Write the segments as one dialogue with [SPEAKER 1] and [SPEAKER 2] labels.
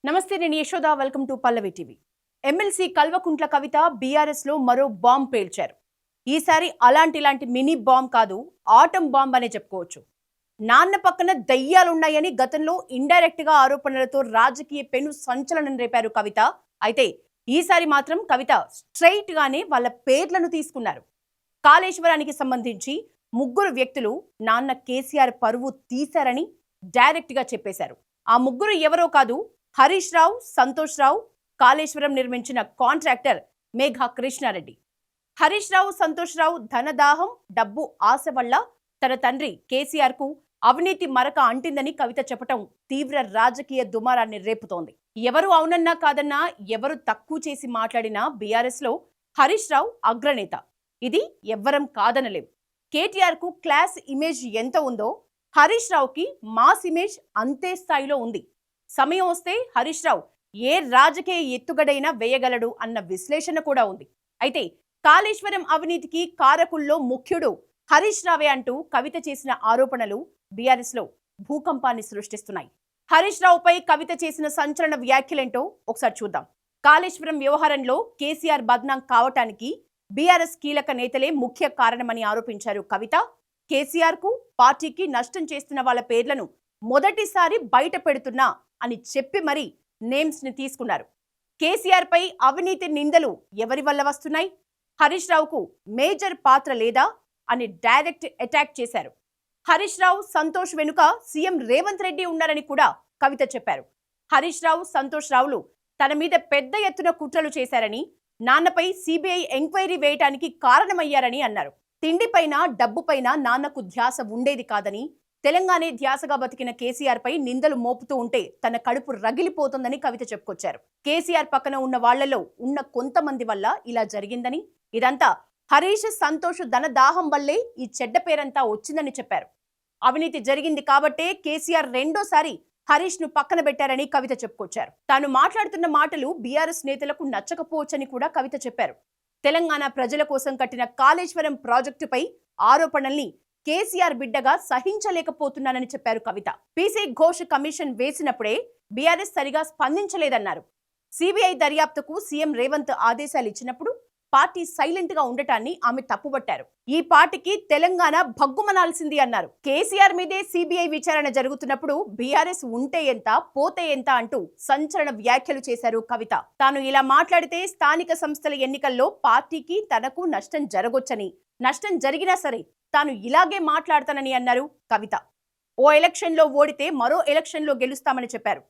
[SPEAKER 1] నమస్తే, నేను Yashoda. Welcome to Pallavi TV. MLC Kalvakuntla Kavitha BRS లో మరో బాంబ్ పేల్చారు. ఈసారి ఇలాంటి మినీ బాంబ్ కాదు, ఆటం బాంబ్ అనే చెప్పుకోవచ్చు. నాన్న పక్కన దయ్యాలున్నాయని గతంలో ఇండైరెక్ట్ గా ఆరోపణలతో రాజకీయ పెను సంచలనం రేపారు కవిత. అయితే ఈసారి మాత్రం కవిత స్ట్రైట్ గానే వాళ్ళ పేర్లను తీసుకున్నారు. కాళేశ్వరానికి సంబంధించి ముగ్గురు వ్యక్తులు నాన్న కేసీఆర్ పరువు తీశారని డైరెక్ట్ గా చెప్పేశారు. ఆ ముగ్గురు ఎవరో కాదు, హరీష్ రావు, సంతోష్ రావు, కాళేశ్వరం నిర్మించిన కాంట్రాక్టర్ మేఘా కృష్ణారెడ్డి. హరీష్ రావు, సంతోష్ రావు ధనదాహం, డబ్బు ఆశ వల్ల తన తండ్రి కేసీఆర్ కు అవినీతి మరక అంటిందని కవిత చెప్పటం తీవ్ర రాజకీయ దుమారాన్ని రేపుతోంది. ఎవరు అవునన్నా కాదన్నా, ఎవరు తక్కువ చేసి మాట్లాడినా బీఆర్ఎస్ లో హరీష్ రావు అగ్రనేత. ఇది ఎవ్వరం కాదనలేం. కేటీఆర్ కు క్లాస్ ఇమేజ్ ఎంత ఉందో హరీష్ రావుకి మాస్ ఇమేజ్ అంతే స్థాయిలో ఉంది. సమయం వస్తే హరీష్ రావు ఏ రాజకీయ ఎత్తుగడైనా వేయగలడు అన్న విశ్లేషణ కూడా ఉంది. అయితే కాళేశ్వరం అవినీతికి కారకుల్లో ముఖ్యుడు హరీష్ రావే అంటూ కవిత చేసిన ఆరోపణలు బీఆర్ఎస్ లో భూకంపాన్ని సృష్టిస్తున్నాయి. హరీష్ రావుపై కవిత చేసిన సంచలన వ్యాఖ్యలేంటో ఒకసారి చూద్దాం. కాళేశ్వరం వ్యవహారంలో కేసీఆర్ బద్నాం కావటానికి బీఆర్ఎస్ కీలక నేతలే ముఖ్య కారణమని ఆరోపించారు కవిత. కేసీఆర్ కు, పార్టీకి నష్టం చేస్తున్న వాళ్ళ పేర్లను మొదటిసారి బయట పెడుతున్నా అని చెప్పి మరీ నేమ్స్ ని తీసుకున్నారు. కేసీఆర్ పై అవినీతి నిందలు ఎవరి వల్ల వస్తున్నాయి, హరీష్ రావుకు మేజర్ పాత్ర లేదా అని డైరెక్ట్ అటాక్ చేశారు. హరీష్ రావు, సంతోష్ వెనుక సీఎం రేవంత్ రెడ్డి ఉన్నారని కూడా కవిత చెప్పారు. హరీష్ రావు, సంతోష్ రావులు తన మీద పెద్ద ఎత్తున కుట్రలు చేశారని, నాన్నపై సిబిఐ ఎంక్వైరీ వేయటానికి కారణమయ్యారని అన్నారు. తిండిపైన, డబ్బుపైన నాన్నకు ధ్యాస ఉండేది కాదని, తెలంగాణ ధ్యాసగా బతికిన కేసీఆర్ పై నిందలు మోపుతూ ఉంటే తన కడుపు రగిలిపోతుందని కవిత చెప్పుకొచ్చారు. కేసీఆర్ పక్కన ఉన్న వాళ్లలో ఉన్న కొంతమంది వల్ల ఇలా జరిగిందని, ఇదంతా హరీష్, సంతోష్ ధనదాహం వల్లే ఈ చెడ్డ పేరంతా వచ్చిందని చెప్పారు. అవినీతి జరిగింది కాబట్టే కేసీఆర్ రెండోసారి హరీష్ ను పక్కన పెట్టారని కవిత చెప్పుకొచ్చారు. తాను మాట్లాడుతున్న మాటలు బీఆర్ఎస్ నేతలకు నచ్చకపోవచ్చని కూడా కవిత చెప్పారు. తెలంగాణ ప్రజల కోసం కట్టిన కాళేశ్వరం ప్రాజెక్టుపై ఆరోపణల్ని కేసీఆర్ బిడ్డగా సహించలేకపోతున్నానని చెప్పారు కవిత. పీసీ ఘోష్ కమిషన్ వేసినప్పుడే బీఆర్ఎస్ సరిగా స్పందించలేదన్నారు. సిబిఐ దర్యాప్తుకు సీఎం రేవంత్ ఆదేశాలు ఇచ్చినప్పుడు పార్టీ సైలెంట్ గా ఉండటాన్ని ఆమె తప్పుపట్టారు. ఈ పార్టీకి తెలంగాణ భగ్గుమనాల్సింది అన్నారు. కేసీఆర్ మీదే సిబిఐ విచారణ జరుగుతున్నప్పుడు బీఆర్ఎస్ ఉంటే ఎంత, పోతే ఎంత అంటూ సంచలన వ్యాఖ్యలు చేశారు కవిత. తాను ఇలా మాట్లాడితే స్థానిక సంస్థల ఎన్నికల్లో పార్టీకి, తనకు నష్టం జరగొచ్చని, నష్టం జరిగినా సరే తాను ఇలాగే మాట్లాడతానని అన్నారు కవిత. ఓ ఎలక్షన్ లో ఓడితే మరో ఎలక్షన్ లో గెలుస్తామని చెప్పారు.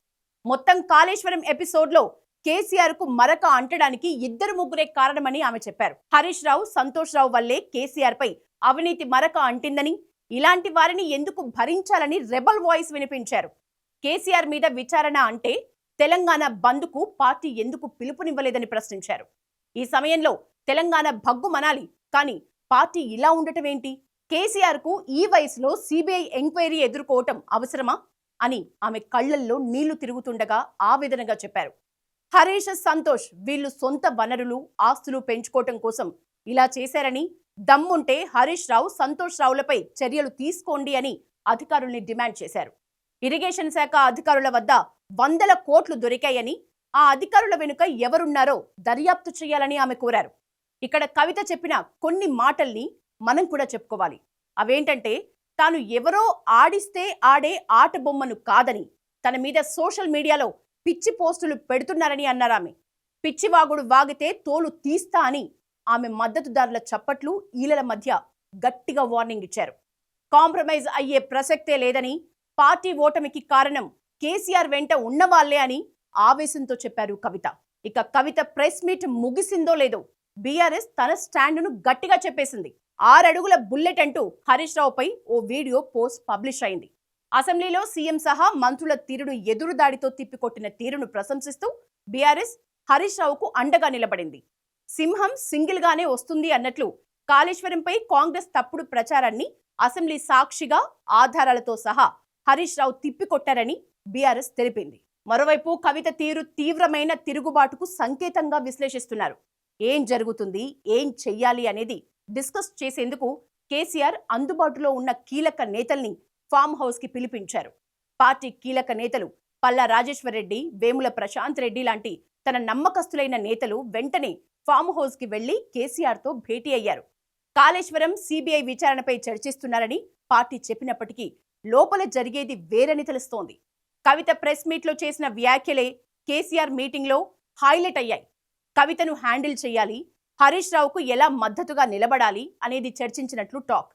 [SPEAKER 1] మొత్తం కాళేశ్వరం ఎపిసోడ్ లో కేసీఆర్ కు మరక అంటడానికి ఇద్దరు ముగ్గురే కారణమని ఆమె చెప్పారు. హరీష్ రావు, సంతోష్ రావు వల్లే కేసీఆర్ పై అవినీతి మరక అంటిందని, ఇలాంటి వారిని ఎందుకు భరించాలని రెబల్ వాయిస్ వినిపించారు. కేసీఆర్ మీద విచారణ అంటే తెలంగాణ బంద్ కు పార్టీ ఎందుకు పిలుపునివ్వలేదని ప్రశ్నించారు. ఈ సమయంలో తెలంగాణ భగ్గు మనాలి, కానీ పార్టీ ఇలా ఉండటం ఏంటి? కేసీఆర్ కు ఈ వయసులో సిబిఐ ఎంక్వైరీ ఎదుర్కోవటం అవసరమా అని ఆమె కళ్లల్లో నీళ్లు తిరుగుతుండగా ఆవేదనగా చెప్పారు. హరీష్, సంతోష్ వీళ్ళు సొంత వనరులు, ఆస్తులు పెంచుకోవటం కోసం ఇలా చేశారని, దమ్ముంటే హరీష్ రావు, సంతోష్ రావులపై చర్యలు తీసుకోండి అని అధికారుల్ని డిమాండ్ చేశారు. ఇరిగేషన్ శాఖ అధికారుల వద్ద 100 కోట్లు దొరికాయని, ఆ అధికారుల వెనుక ఎవరున్నారో దర్యాప్తు చేయాలని ఆమె కోరారు. ఇక్కడ కవిత చెప్పిన కొన్ని మాటల్ని మనం కూడా చెప్పుకోవాలి. అవేంటంటే, తాను ఎవరో ఆడిస్తే ఆడే ఆట బొమ్మను కాదని, తన మీద సోషల్ మీడియాలో పిచ్చి పోస్టులు పెడుతున్నారని అన్నారు ఆమె. పిచ్చివాగుడు వాగితే తోలు తీస్తా అని ఆమె మద్దతుదారుల చప్పట్లు, ఈలల మధ్య గట్టిగా వార్నింగ్ ఇచ్చారు. కాంప్రమైజ్ అయ్యే ప్రసక్తే లేదని, పార్టీ ఓటమికి కారణం కేసీఆర్ వెంట ఉన్నవాళ్లే అని ఆవేశంతో చెప్పారు కవిత. ఇక కవిత ప్రెస్ మీట్ ముగిసిందో లేదో బీఆర్ఎస్ తన స్టాండును గట్టిగా చెప్పేసింది. 6 అడుగుల బుల్లెట్ అంటూ హరీష్ రావుపై ఓ వీడియో పోస్ట్ పబ్లిష్ అయింది. అసెంబ్లీలో సీఎం సహా మంత్రుల తీరును ఎదురుదాడితో తిప్పికొట్టిన తీరును ప్రశంసిస్తూ బీఆర్ఎస్ హరీష్ రావుకు అండగా నిలబడింది. సింహం సింగిల్ గానే వస్తుంది అన్నట్లు కాళేశ్వరంపై కాంగ్రెస్ తప్పుడు ప్రచారాన్ని అసెంబ్లీ సాక్షిగా ఆధారాలతో సహా హరీష్ రావు తిప్పికొట్టారని బీఆర్ఎస్ తెలిపింది. మరోవైపు కవిత తీరు తీవ్రమైన తిరుగుబాటుకు సంకేతంగా విశ్లేషిస్తున్నారు. ఏం జరుగుతుంది, ఏం చెయ్యాలి అనేది డిస్కస్ చేసేందుకు కేసీఆర్ అందుబాటులో ఉన్న కీలక నేతల్ని ఫామ్ హౌస్ కి పిలిపించారు. పార్టీ కీలక నేతలు పల్లా రాజేశ్వర్ రెడ్డి, వేముల ప్రశాంత్ రెడ్డి లాంటి తన నమ్మకస్తులైన నేతలు వెంటనే ఫామ్ హౌస్ కి వెళ్లి కేసీఆర్తో భేటీ అయ్యారు. కాళేశ్వరం సిబిఐ విచారణపై చర్చిస్తున్నారని పార్టీ చెప్పినప్పటికీ లోపల జరిగేది వేరని తెలుస్తోంది. కవిత ప్రెస్ మీట్ లో చేసిన వ్యాఖ్యలే కేసీఆర్ మీటింగ్ లో హైలైట్ అయ్యాయి. కవితను హ్యాండిల్ చేయాలి, హరీష్ రావుకు ఎలా మద్దతుగా నిలబడాలి అనేది చర్చించినట్లు టాక్.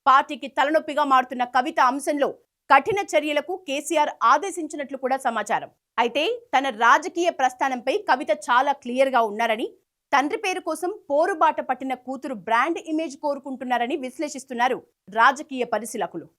[SPEAKER 1] పార్టీకి తలనొప్పిగా మారుతున్న కవిత అంశంలో కఠిన చర్యలకు కేసీఆర్ ఆదేశించినట్లు కూడా సమాచారం. అయితే తన రాజకీయ ప్రస్థానంపై కవిత చాలా క్లియర్ గా ఉన్నారని, తండ్రి పేరు కోసం పోరుబాట పట్టిన కూతురు బ్రాండ్ ఇమేజ్ కోరుకుంటున్నారని విశ్లేషిస్తున్నారు రాజకీయ పరిశీలకులు.